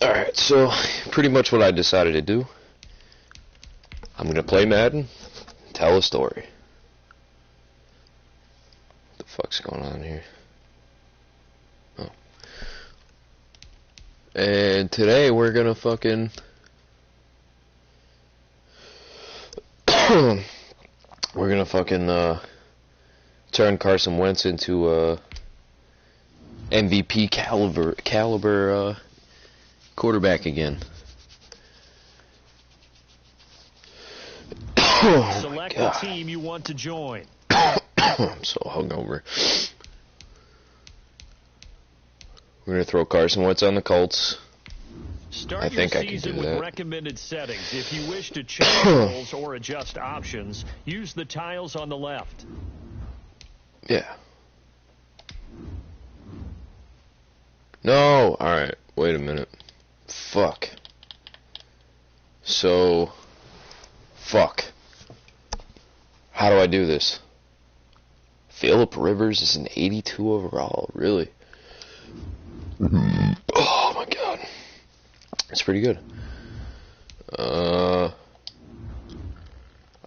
Alright, so pretty much what I decided to do. I'm gonna play Madden, tell a story. What the fuck's going on here? Oh. And today we're gonna fucking turn Carson Wentz into MVP caliber quarterback again. Oh, select the team you want to join. I'm so hungover. We're gonna throw Carson Wentz on the Colts. Start your season with recommended settings. If you wish to change roles or adjust options, use the tiles on the left. Yeah. No. All right. Wait a minute. Fuck. So. Fuck. How do I do this? Phillip Rivers is an 82 overall. Really? Oh my god. That's pretty good.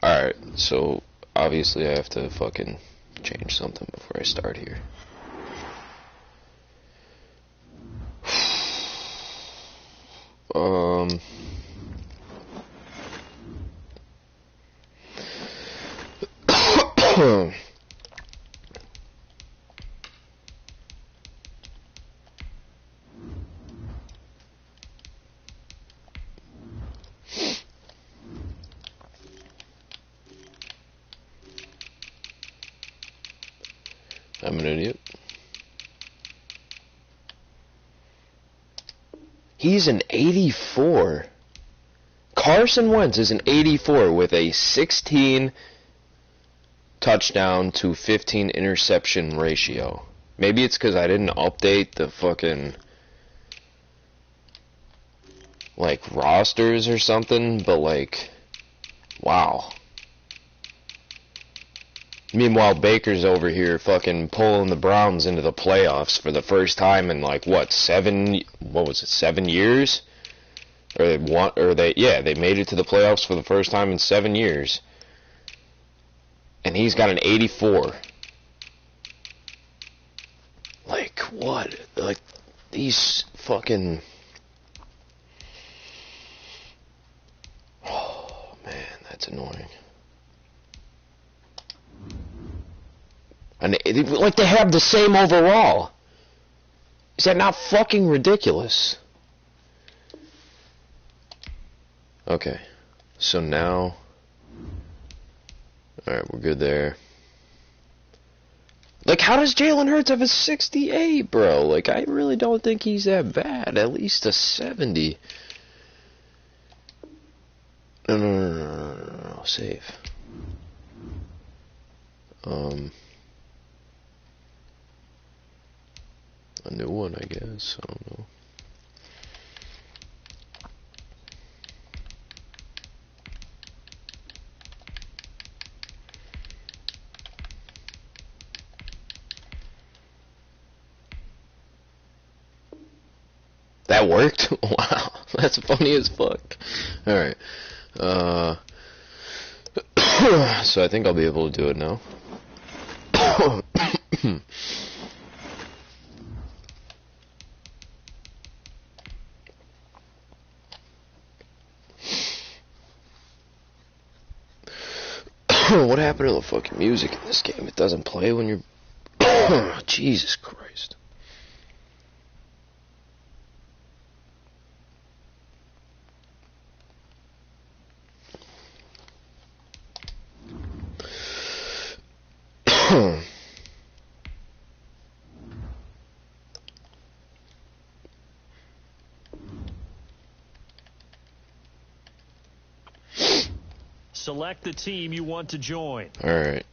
Alright, so obviously I have to fucking change something before I start here. I'm an idiot. He's an 84. Carson Wentz is an 84 with a 16 touchdown to 15 interception ratio. Maybe it's because I didn't update the fucking like rosters or something, but like, wow. Meanwhile, Baker's over here fucking pulling the Browns into the playoffs for the first time in like what, 7 years? They made it to the playoffs for the first time in 7 years. And he's got an 84. Like what? Like these fucking, oh man, that's annoying. And like they have the same overall. Is that not fucking ridiculous? Okay, so now, alright, we're good there. Like, how does Jalen Hurts have a 68, bro? Like, I really don't think he's that bad. At least a 70. No, save. A new one, I guess. I don't know. That worked? Wow, that's funny as fuck. Alright. So I think I'll be able to do it now. What happened to the fucking music in this game? It doesn't play when you're... Jesus Christ. Select the team you want to join. Alright.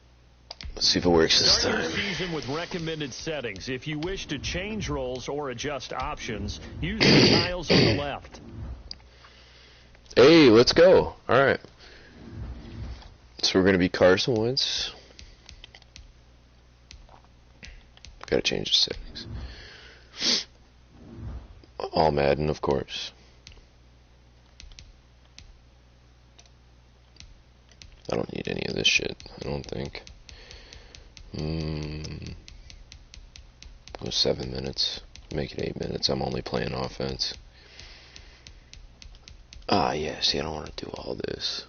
Let's see if it works this time. Start your season with recommended settings. If you wish to change roles or adjust options, use the tiles on the left. Hey, let's go. Alright. So we're going to be Carson Wentz. Gotta change the settings. All Madden, of course. I don't need any of this shit, I don't think. Go 7 minutes. Make it 8 minutes. I'm only playing offense. Yeah, see, I don't want to do all this.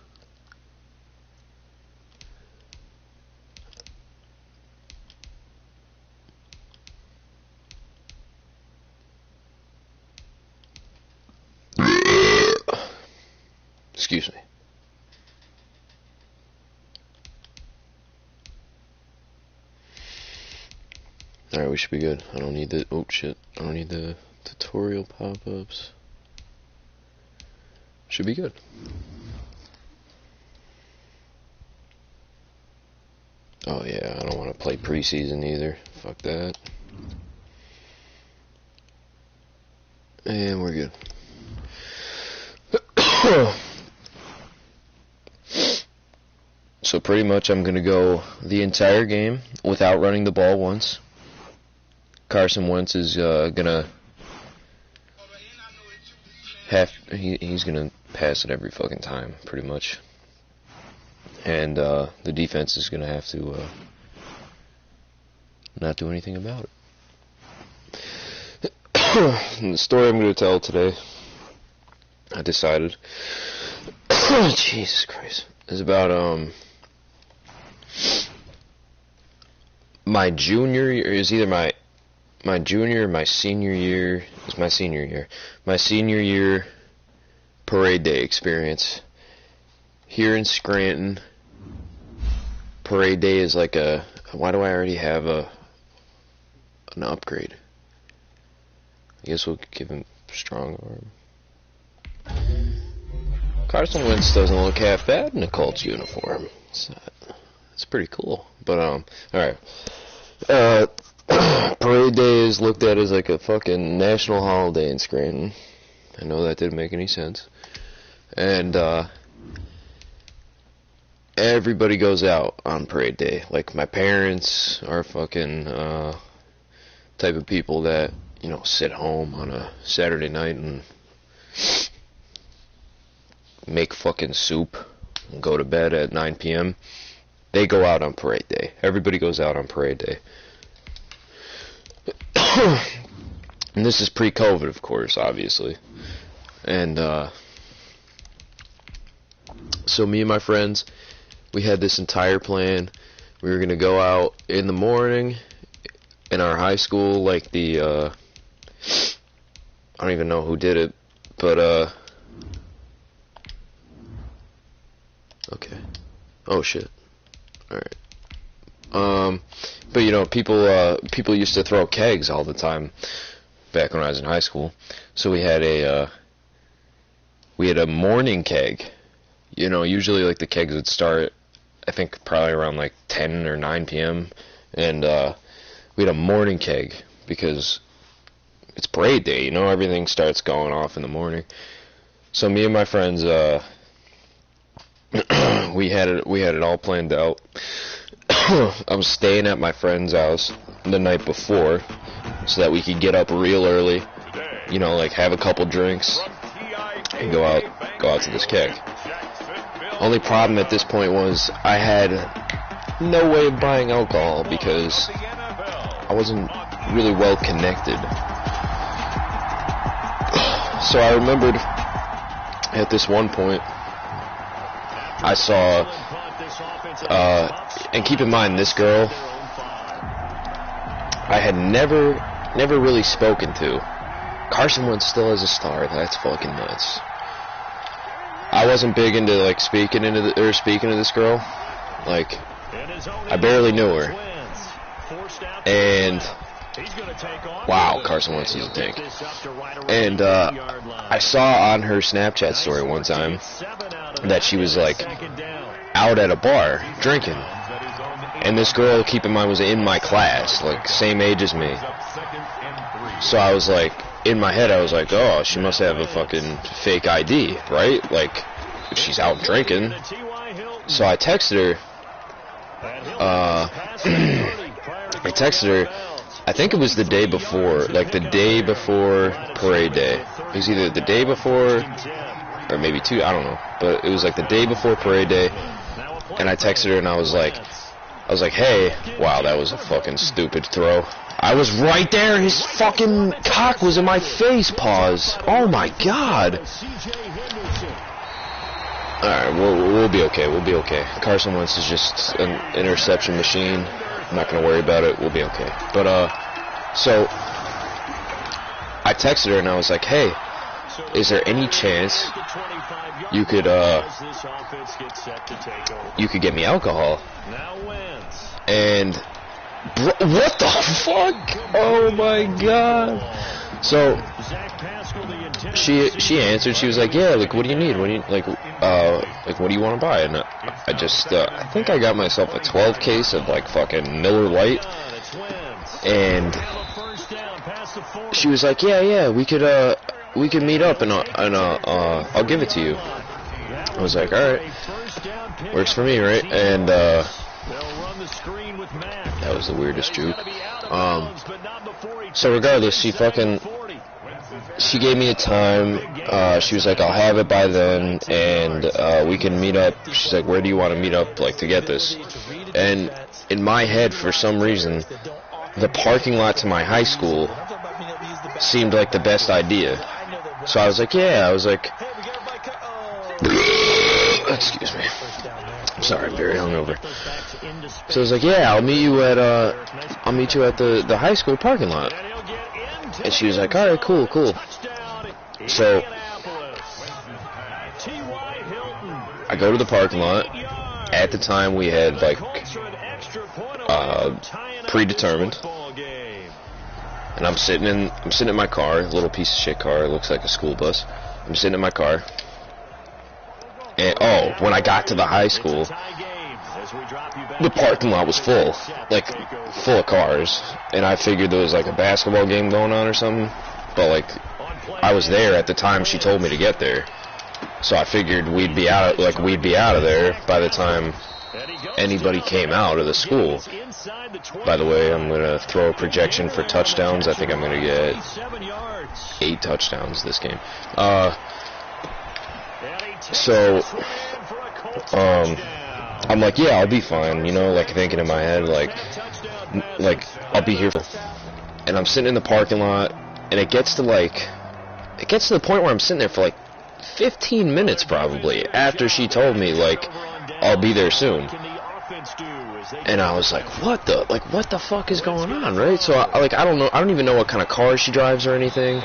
Excuse me. Alright, we should be good. I don't need the... Oh, shit. I don't need the tutorial pop-ups. Should be good. Oh, yeah, I don't want to play preseason either. Fuck that. And we're good. So pretty much I'm going to go the entire game without running the ball once. Carson Wentz is gonna he's gonna pass it every fucking time, pretty much, and the defense is gonna have to not do anything about it. And the story I'm gonna tell today, I decided, Jesus Christ, is about my junior year. Is either my junior or my senior year. It's my senior year. My senior year parade day experience. Here in Scranton, parade day is like a... Why do I already have an upgrade? I guess we'll give him strong arm. Carson Wentz doesn't look half bad in a Colts uniform. It's pretty cool. But, alright. Parade day is looked at as like a fucking national holiday in Scranton. I know that didn't make any sense. And, everybody goes out on parade day. Like, my parents are fucking, type of people that, you know, sit home on a Saturday night and make fucking soup and go to bed at 9 p.m. They go out on parade day. Everybody goes out on parade day. And this is pre-COVID, of course, obviously. And, so me and my friends, we had this entire plan. We were going to go out in the morning in our high school, like the, I don't even know who did it, but, okay. Oh, shit. Alright. But you know, people used to throw kegs all the time back when I was in high school. So we had a morning keg. You know, usually like the kegs would start, I think probably around like 10 or 9 p.m. And we had a morning keg because it's parade day. You know, everything starts going off in the morning. So me and my friends, we had it all planned out. I was staying at my friend's house the night before so that we could get up real early, you know, like have a couple drinks and go out to this keg. Only problem at this point was I had no way of buying alcohol because I wasn't really well connected. So I remembered at this one point I saw, and keep in mind, this girl I had never really spoken to. Carson Wentz still as a star. That's fucking nuts. I wasn't big into like speaking to this girl. Like, I barely knew her. And wow, Carson Wentz is a tank. And I saw on her Snapchat story one time that she was like out at a bar drinking. And this girl, keep in mind, was in my class, like same age as me. So I was like, in my head I was like, oh, she must have a fucking fake ID, right? Like, if she's out drinking, So I texted her. I texted her. I think it was the day before, like the day before parade day. It was either the day before, or maybe two. I don't know. But it was like the day before parade day. And I texted her and I was like, hey, wow, that was a fucking stupid throw. I was right there. His fucking cock was in my face. Pause. Oh my god. Alright, we'll be okay. We'll be okay. Carson Wentz is just an interception machine. I'm not gonna worry about it. We'll be okay. But so I texted her and I was like, hey, is there any chance you could get me alcohol? And what the fuck? Oh my god. So she answered. She was like, yeah, like, what do you need? What do you like what do you want to buy? And I just I think I got myself a 12 case of like fucking Miller Lite. And she was like, yeah, we could meet up and I'll give it to you. I was like, all right, works for me, right? And that was the weirdest juke. So regardless, she gave me a time. She was like, I'll have it by then, and we can meet up. She's like, where do you want to meet up, like, to get this? And in my head, for some reason, the parking lot to my high school seemed like the best idea. So I was like, yeah. I was like, excuse me. I'm sorry, I'm very hungover. So I was like, yeah, I'll meet you at the high school parking lot. And she was like, all right, cool. So I go to the parking lot. At the time, we had like predetermined. And I'm sitting in my car, a little piece of shit car. It looks like a school bus. I'm sitting in my car. And when I got to the high school, the parking lot was full, like full of cars, and I figured there was like a basketball game going on or something. But like, I was there at the time she told me to get there, so I figured we'd be out of there by the time anybody came out of the school. By the way, I'm gonna throw a projection for touchdowns. I think I'm gonna get 8 touchdowns this game. So I'm like, yeah, I'll be fine, you know, like thinking in my head, like I'll be here. And I'm sitting in the parking lot, and it gets to the point where I'm sitting there for like 15 minutes probably after she told me like I'll be there soon. And I was like, what the fuck is going on, right? So I don't even know what kind of car she drives or anything.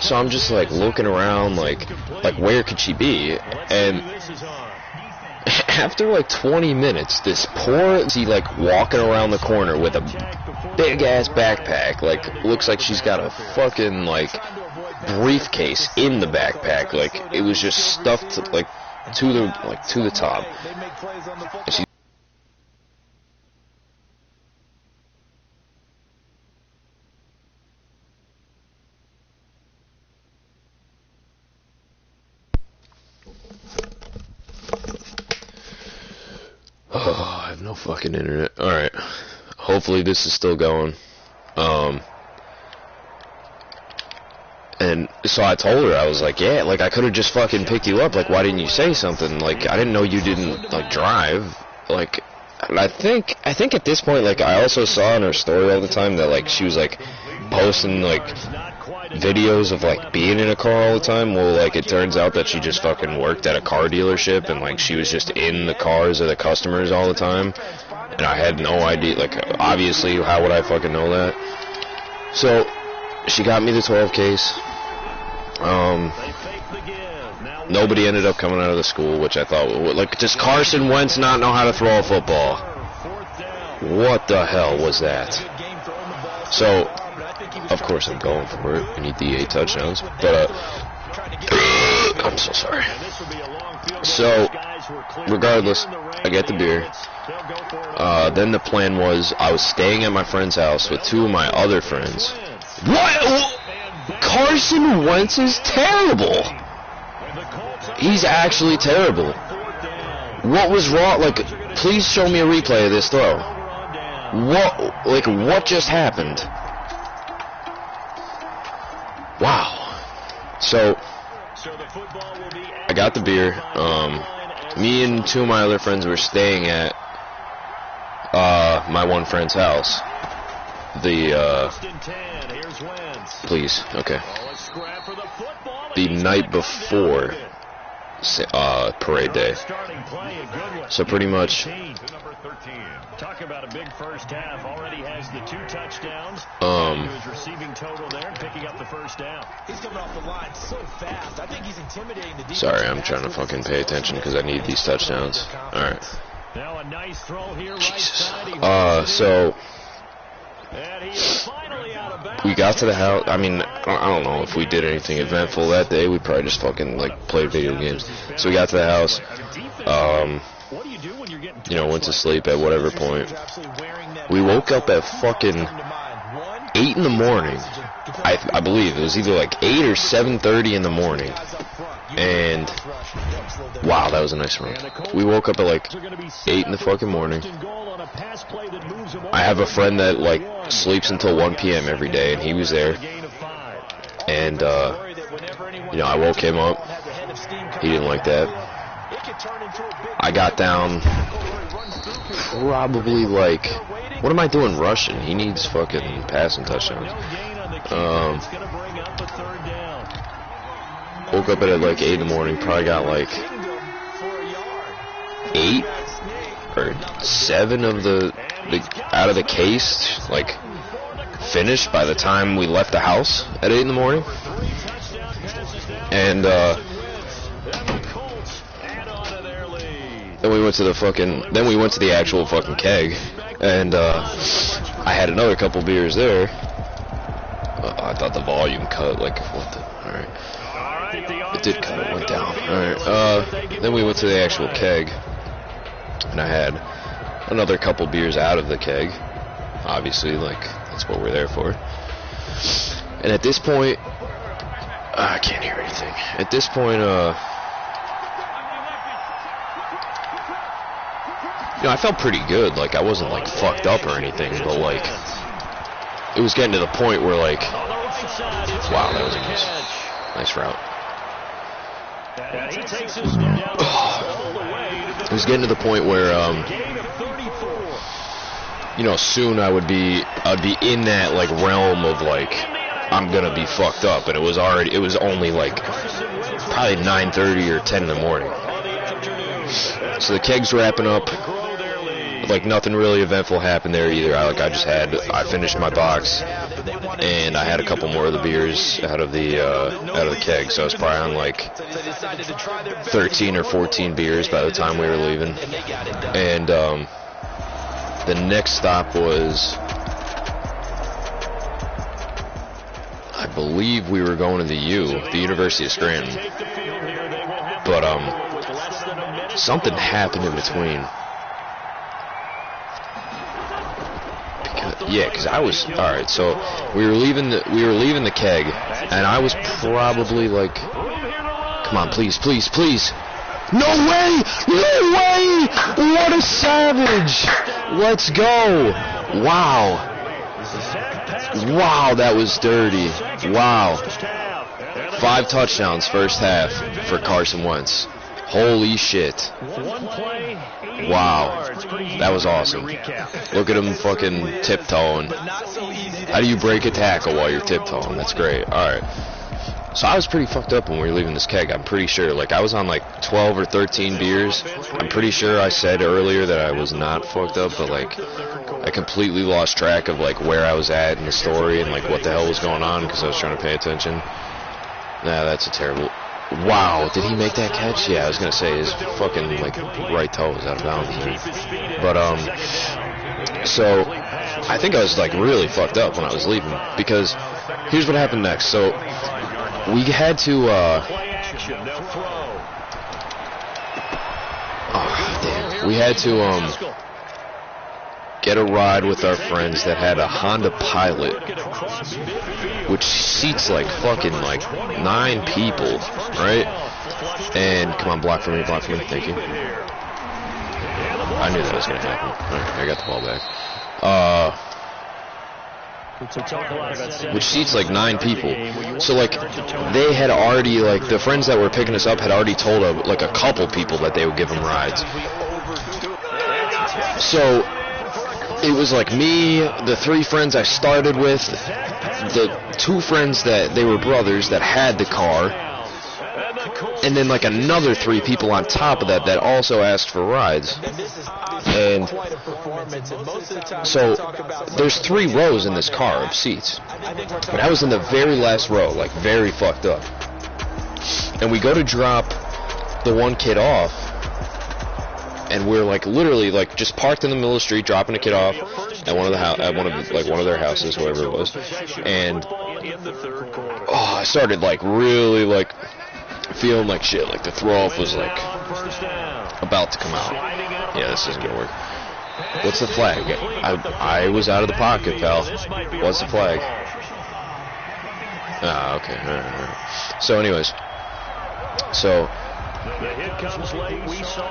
So I'm just like looking around, like where could she be? And after like 20 minutes, this poor like walking around the corner with a big ass backpack, like looks like she's got a fucking like briefcase in the backpack, like it was just stuffed to the top. And she I have no fucking internet. Alright. Hopefully this is still going. And so I told her, I was like, yeah, like I could have just fucking picked you up. Like, why didn't you say something? Like, I didn't know you didn't, like, drive. Like, and I think at this point, like, I also saw in her story all the time that, like, she was, like, posting, like, videos of like being in a car all the time. Well, like it turns out that she just fucking worked at a car dealership and like she was just in the cars of the customers all the time, and I had no idea. Like obviously, how would I fucking know that? So she got me the 12 case. Nobody ended up coming out of the school, which I thought, like, does Carson Wentz not know how to throw a football? What the hell was that? So of course I'm going for it. I need the 8 touchdowns. But, I'm so sorry. So, regardless, I get the beer. Then the plan was I was staying at my friend's house with 2 of my other friends. What? Carson Wentz is terrible. He's actually terrible. What was wrong? Like, please show me a replay of this throw. What just happened? Wow. So, I got the beer. Me and two of my other friends were staying at my one friend's house. Please, okay. The night before parade day. So pretty much. Talk about a big first half. Already has the 2 touchdowns. His receiving total there, picking up the first down. He's coming off the line so fast. I think he's intimidating the defense. Sorry, I'm trying to fucking pay attention because I need these touchdowns. All right. Now a nice throw here, Jesus. So we got to the house. I mean, I don't know if we did anything eventful that day. We probably just fucking like played video games. So we got to the house. Went to sleep at whatever point. We woke up at fucking 8 in the morning. I believe it was either like 8 or 7:30 in the morning. And wow, that was a nice run. We woke up at like 8 in the fucking morning. I have a friend that like sleeps until 1 p.m. every day, and he was there. And I woke him up. He didn't like that. I got down probably like, what am I doing rushing? He needs fucking passing touchdowns. Woke up at like 8 in the morning, probably got like 8 or 7 of the out of the case, like finished by the time we left the house at 8 in the morning. And then we went to the actual fucking keg, and I had another couple beers there. I thought the volume cut, like, what the, alright. It did cut, it went down. Alright, then we went to the actual keg, and I had another couple beers out of the keg. Obviously, like, that's what we're there for. And at this point, I can't hear anything. At this point, I felt pretty good. Like, I wasn't, like, fucked up or anything, but, like, it was getting to the point where, like, wow, that was a nice route. It was getting to the point where, soon I'd be in that, like, realm of, like, I'm gonna be fucked up, and it was only, like, probably 9:30 or 10 in the morning. So the keg's wrapping up. Like, nothing really eventful happened there either. I finished my box, and I had a couple more of the beers out of the keg, so I was probably on like 13 or 14 beers by the time we were leaving. And the next stop was, I believe we were going to the University of Scranton, but something happened in between. Yeah, because I was alright. So we were leaving the keg, and I was probably like, "Come on, please, please, please! No way! No way! What a savage! Let's go! Wow! Wow, that was dirty! Wow! 5 touchdowns first half for Carson Wentz. Holy shit! Wow, that was awesome. Look at him fucking tiptoeing. How do you break a tackle while you're tiptoeing? That's great. Alright. So I was pretty fucked up when we were leaving this keg. I'm pretty sure. Like, I was on like 12 or 13 beers. I'm pretty sure I said earlier that I was not fucked up, but like, I completely lost track of like where I was at in the story and like what the hell was going on because I was trying to pay attention. Nah, that's a terrible... Wow, did he make that catch? Yeah, I was gonna say his fucking like right toe was out of bounds there. But so I think I was like really fucked up when I was leaving because here's what happened next. So we had to we had to get a ride with our friends that had a Honda Pilot, which seats like fucking like 9 people, right? And come on, block for me, thank you. I knew that was going to happen. Alright, I got the ball back. Which seats like 9 people. So like they had already, like the friends that were picking us up had already told like a couple people that they would give them rides. So it was like me, the 3 friends I started with, the 2 friends that they were brothers that had the car, and then like another 3 people on top of that that also asked for rides. And so there's 3 rows in this car of seats, but I was in the very last row, like very fucked up. And we go to drop the one kid off, and we're like literally like just parked in the middle of the street, dropping a kid off at one of their houses, whoever it was. And I started like really like feeling like shit, like the throw up was like about to come out. Yeah, this isn't gonna work. What's the flag? I was out of the pocket, pal. What's the flag? Ah, okay. All right. So anyways,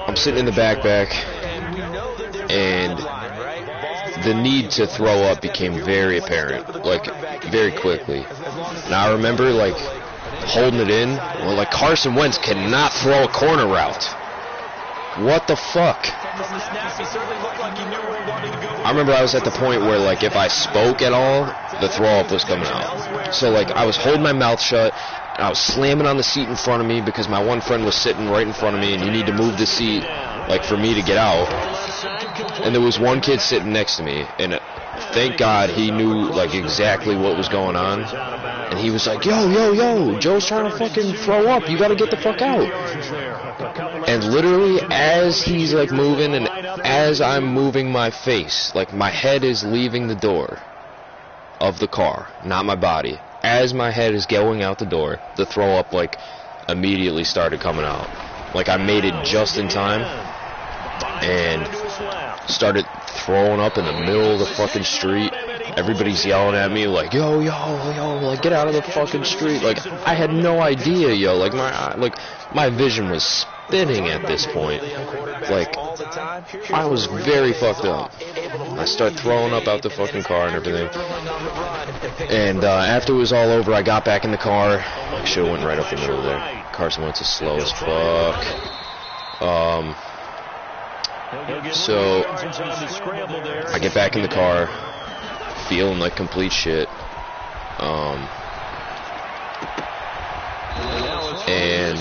I'm sitting in the backpack, and the need to throw up became very apparent, like very quickly. And I remember like holding it in. Well, like Carson Wentz cannot throw a corner route. What the fuck? I remember I was at the point where like if I spoke at all, the throw up was coming out. So like I was holding my mouth shut, and I was slamming on the seat in front of me because my one friend was sitting right in front of me, and you need to move the seat like for me to get out. And there was one kid sitting next to me, and thank God he knew like exactly what was going on. And he was like, yo, Joe's trying to fucking throw up. You gotta get the fuck out. And literally, as he's like moving, and as I'm moving my face, like my head is leaving the door of the car, not my body. As my head is going out the door, the throw up like immediately started coming out. Like I made it just in time, and started throwing up in the middle of the fucking street. Everybody's yelling at me like, yo, like get out of the fucking street. Like I had no idea, yo. Like my vision was spinning at this point. Like I was very fucked up. I started throwing up out the fucking car and everything. And after it was all over, I got back in the car. I should have went right up the middle there. Carson Wentz is slow as fuck. So I get back in the car, feeling like complete shit. And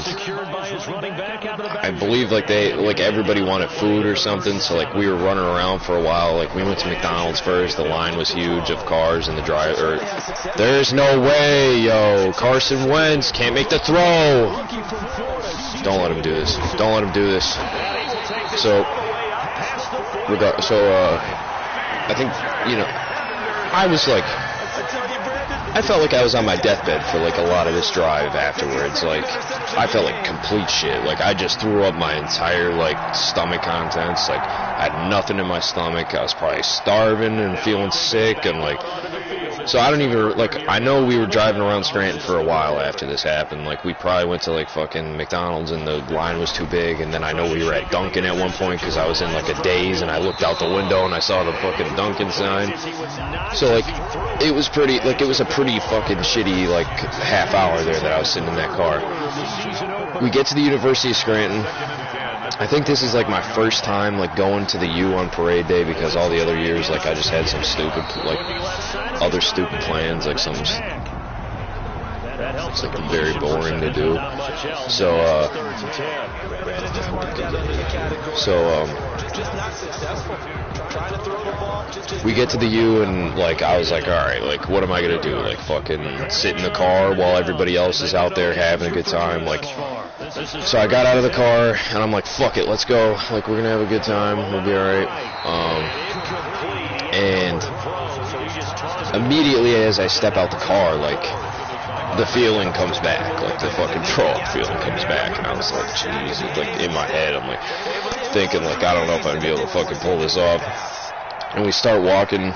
I believe like everybody wanted food or something, so like we were running around for a while. Like we went to McDonald's first. The line was huge of cars in the drive. There's no way, yo. Carson Wentz can't make the throw. Don't let him do this. Don't let him do this. So I think, I felt like I was on my deathbed for like a lot of this drive afterwards. Like I felt like complete shit. Like I just threw up my entire like stomach contents. Like I had nothing in my stomach. I was probably starving and feeling sick, and like, so I don't even, like, I know we were driving around Scranton for a while after this happened. Like we probably went to like fucking McDonald's and the line was too big, and then I know we were at Dunkin' at one point because I was in like a daze, and I looked out the window and I saw the fucking Dunkin' sign. So like it was pretty, like it was a pretty fucking shitty like half hour there that I was sitting in that car. We get to the University of Scranton. I think this is like my first time like going to the U on parade day, because all the other years like I just had some stupid other stupid plans, like something very boring to do. We get to the U, and like I was like, all right, like what am I gonna do? Like fucking sit in the car while everybody else is out there having a good time? Like, so I got out of the car and I'm like, fuck it, let's go. Like we're gonna have a good time. We'll be all right. And immediately as I step out the car, like the feeling comes back, like the fucking throw-up feeling comes back, and I was like, Jesus, like in my head, I'm like thinking like, I don't know if I'm gonna be able to fucking pull this off. And we start walking,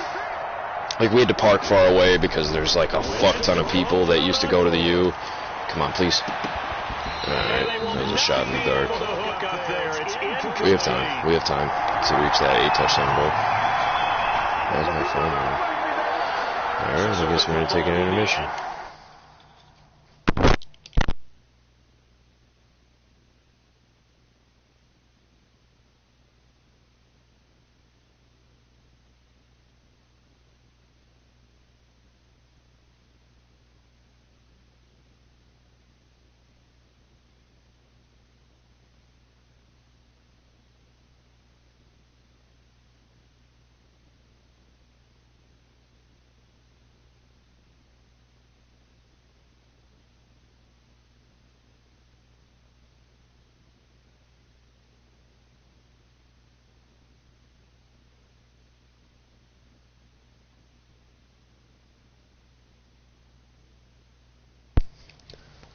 like we had to park far away because there's like a fuck ton of people that used to go to the U. Come on, please. Alright, that was a shot in the dark. We have time. We have time to reach that 8-touchdown goal. That was my phone, man. Alright, I guess we're going to take an intermission.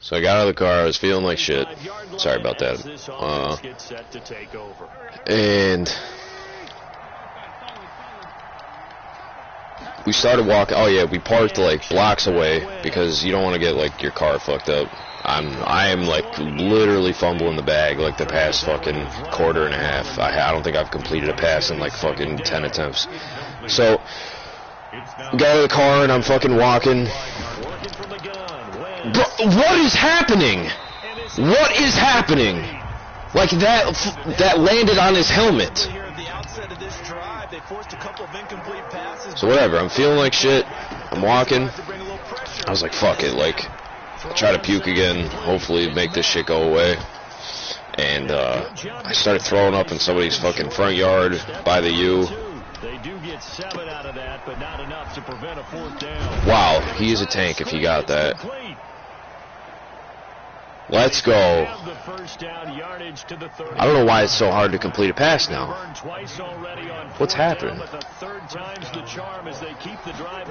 So I got out of the car, I was feeling like shit. Sorry about that. And we started walking. Oh yeah, we parked like blocks away because you don't want to get like your car fucked up. I am like literally fumbling the bag like the past fucking quarter and a half. I don't think I've completed a pass in like fucking 10 attempts. So we got out of the car and I'm fucking walking. Bro, what is happening? What is happening? Like that landed on his helmet. So whatever, I'm feeling like shit. I'm walking. I was like, fuck it, like, I'll try to puke again, hopefully make this shit go away. And I started throwing up in somebody's fucking front yard by the U. Wow, he is a tank if he got that. Let's go. I don't know why it's so hard to complete a pass now. What's happening?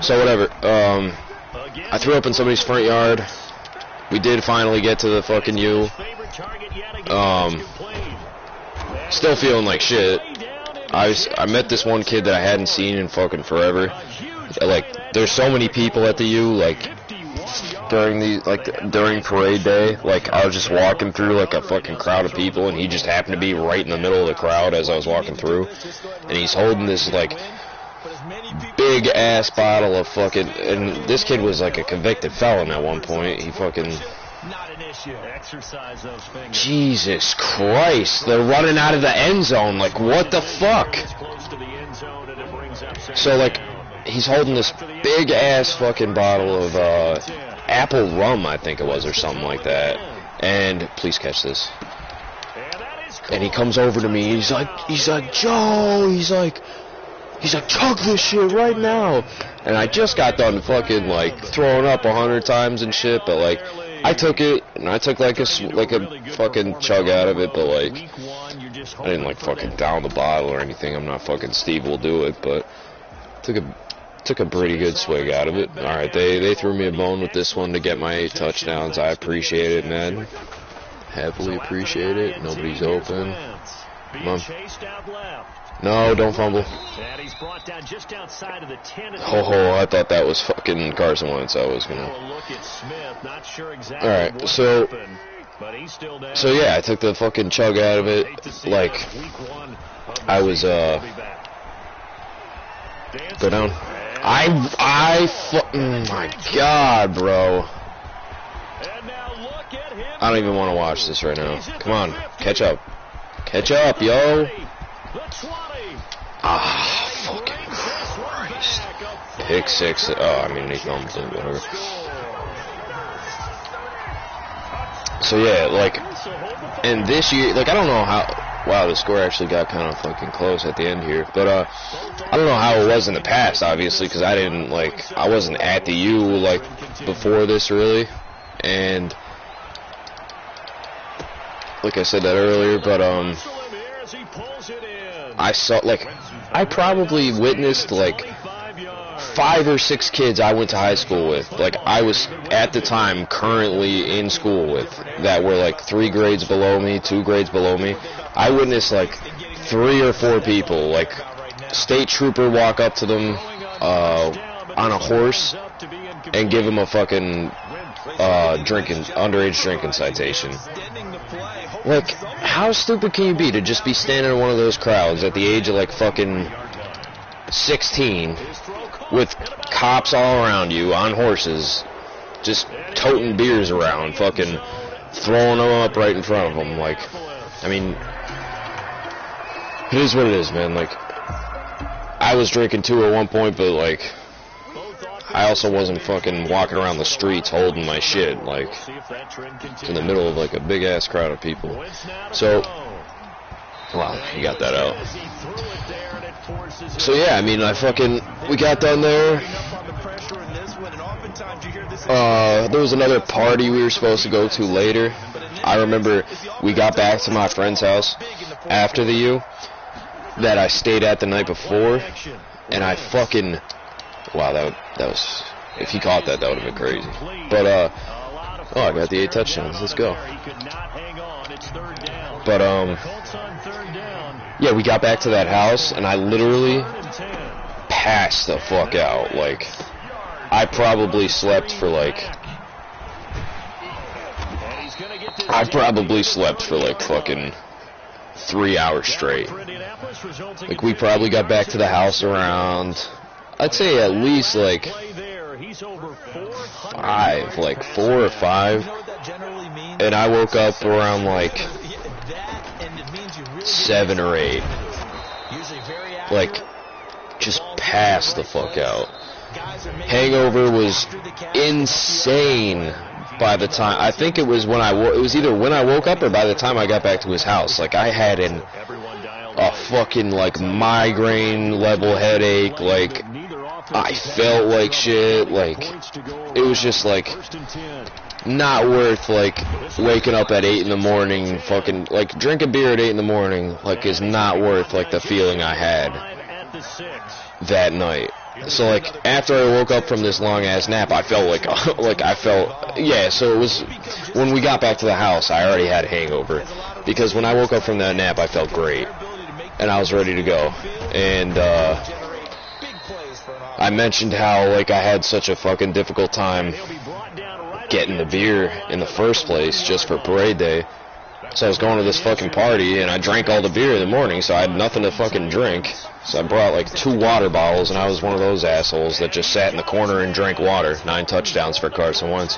So whatever. I threw up in somebody's front yard. We did finally get to the fucking U. Still feeling like shit. I met this one kid that I hadn't seen in fucking forever. Like, there's so many people at the U, like, during parade day, like, I was just walking through, like, a fucking crowd of people, and he just happened to be right in the middle of the crowd as I was walking through, and he's holding this, like, big-ass bottle of fucking, and this kid was, like, a convicted felon at one point. He fucking... Jesus Christ, they're running out of the end zone, like, what the fuck? So, like, he's holding this big-ass fucking bottle of, apple rum, I think it was, or something like that. And please catch this. And he comes over to me. He's like, Joe. He's like, chug this shit right now. And I just got done fucking like throwing up 100 times and shit. But like, I took it and I took like a fucking chug out of it. But like, I didn't like fucking down the bottle or anything. I'm not fucking Steve will do it. But took a pretty good swig out of it. Alright, they threw me a bone with this one to get my 8 touchdowns. I appreciate it, man. Happily appreciate it. Nobody's open. Come on. No, don't fumble. Oh, I thought that was fucking Carson Wentz. I was gonna... Alright, so yeah, I took the fucking chug out of it. Like, I was, go down. Oh my god, bro. I don't even want to watch this right now. Come on, catch up. Catch up, yo. Ah, fucking Christ. Pick 6. Oh, I mean, he thumbs it, whatever. So yeah, like, and this year, like, I don't know how. Wow, the score actually got kind of fucking close at the end here. But, I don't know how it was in the past, obviously, because I wasn't at the U, like, before this, really. And, like I said that earlier, but, I saw, like, I probably witnessed, like, 5 or 6 kids I went to high school with. Like, I was, at the time, currently in school with, that were, like, 3 grades below me, 2 grades below me. I witnessed, like, 3 or 4 people, like, state trooper walk up to them on a horse and give them a fucking underage drinking citation. Like, how stupid can you be to just be standing in one of those crowds at the age of, like, fucking 16 with cops all around you on horses, just toting beers around, fucking throwing them up right in front of them. Like, I mean, it is what it is, man. Like, I was drinking too at one point, but, like, I also wasn't fucking walking around the streets holding my shit, like, in the middle of, like, a big-ass crowd of people. So, wow, you got that out. So, yeah, I mean, we got done there. There was another party we were supposed to go to later. I remember we got back to my friend's house after the U that I stayed at the night before, and I fucking... Wow, that was... If he caught that would have been crazy. But, oh, I got the 8 touchdowns. Let's go. But, yeah, we got back to that house, and I literally passed the fuck out. Like, I probably slept for, like... fucking 3 hours straight. Like, we probably got back to the house around... I'd say at least, like, 4 or 5, and I woke up around, like, 7 or 8, like, just passed the fuck out. Hangover was insane by the time, I think it was when it was either when I woke up or by the time I got back to his house. Like, I had a fucking, like, migraine level headache, like, I felt like shit, like, it was just, like, not worth, like, waking up at 8 in the morning, fucking, like, drinking beer at 8 in the morning, like, is not worth, like, the feeling I had that night. So, like, after I woke up from this long-ass nap, I felt like, yeah, so it was, when we got back to the house, I already had a hangover, because when I woke up from that nap, I felt great, and I was ready to go, and, I mentioned how, like, I had such a fucking difficult time getting the beer in the first place just for parade day. So I was going to this fucking party, and I drank all the beer in the morning, so I had nothing to fucking drink. So I brought, like, 2 water bottles, and I was one of those assholes that just sat in the corner and drank water. 9 touchdowns for Carson Wentz.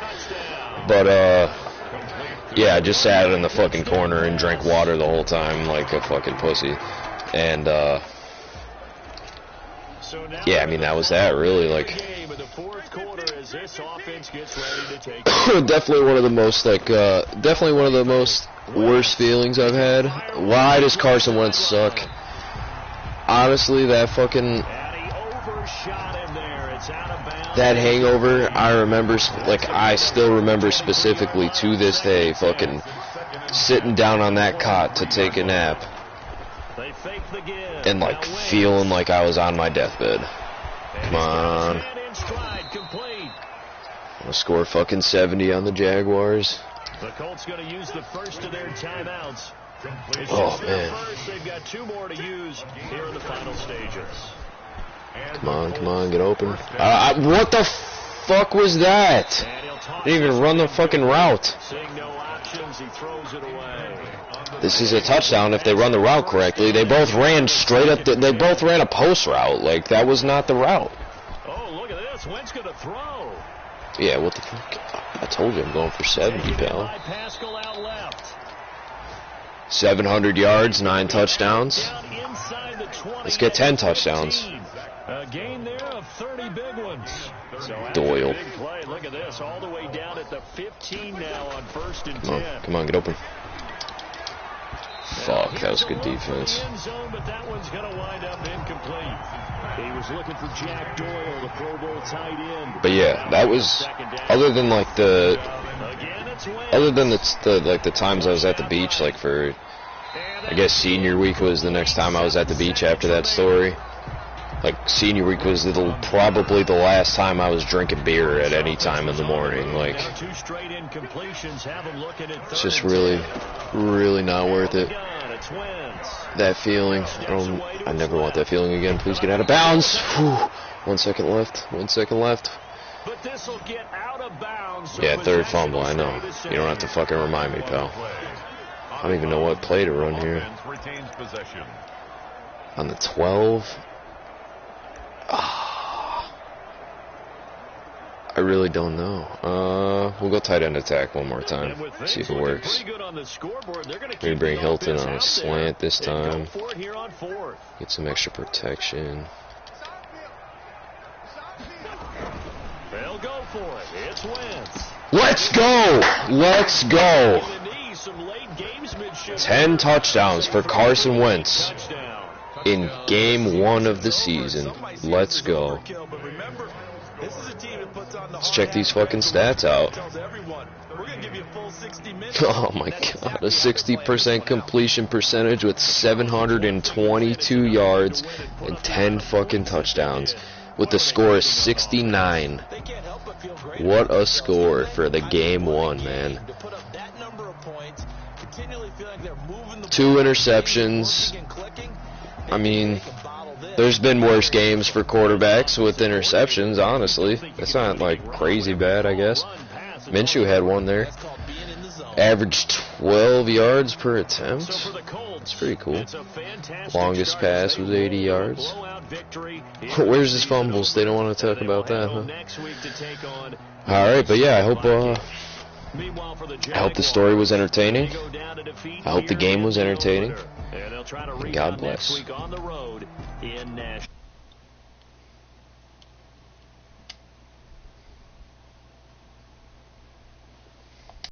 But, yeah, I just sat in the fucking corner and drank water the whole time like a fucking pussy. And, yeah, I mean, that was that, really, like, definitely one of the most, like, definitely one of the most worst feelings I've had. Why does Carson Wentz suck? Honestly, that fucking, that hangover, I remember, like, I still remember specifically to this day, fucking sitting down on that cot to take a nap. And, like, feeling like I was on my deathbed. Come on. I'm gonna score fucking 70 on the Jaguars. The Colts gonna use the first of their timeouts. Oh, man. They've got 2 more to use here in the final stages. Come on, get open. What the fuck was that? Didn't even run the fucking route. Seeing no options, he throws it away. This is a touchdown if they run the route correctly. They both ran straight up. They both ran a post route. Like, that was not the route. Oh, look at this. Wentz going to throw. Yeah, what the fuck? I told you I'm going for 70, pal. 700 yards, 9 touchdowns. Let's get 10 touchdowns. A gain there of 30 big ones. Doyle. Look at this. All the way down at the 15 now on 1st and 10. Come on, get open. Fuck, that was good defense. But that one's going to wind up incomplete. He was looking for Jack Doyle, the Pro Bowl tight end. But yeah, that was, other than like the times I was at the beach, like for, I guess senior week was the next time I was at the beach after that story. Like, senior week was probably the last time I was drinking beer at any time in the morning. Like, it's just really, really not worth it. That feeling. I never want that feeling again. Please get out of bounds. Whew. 1 second left. 1 second left. Yeah, 3rd fumble, I know. You don't have to fucking remind me, pal. I don't even know what play to run here. On the 12. I really don't know. We'll go tight end attack one more time. See if it works. Maybe bring Hilton on a slant this time. Get some extra protection. They'll go for it. It's Wentz. Let's go! Let's go! 10 touchdowns for Carson Wentz in game 1 of the season. Let's go. Let's check these fucking stats out. Oh my god, a 60% completion percentage with 722 yards and 10 fucking touchdowns with the score of 69. What a score for the game 1, man. 2 interceptions. I mean, there's been worse games for quarterbacks with interceptions, honestly. That's not, like, crazy bad, I guess. Minshew had one there. Averaged 12 yards per attempt. That's pretty cool. Longest pass was 80 yards. Where's his fumbles? They don't want to talk about that, huh? Alright, but yeah, I hope the story was entertaining. I hope the game was entertaining. And God bless.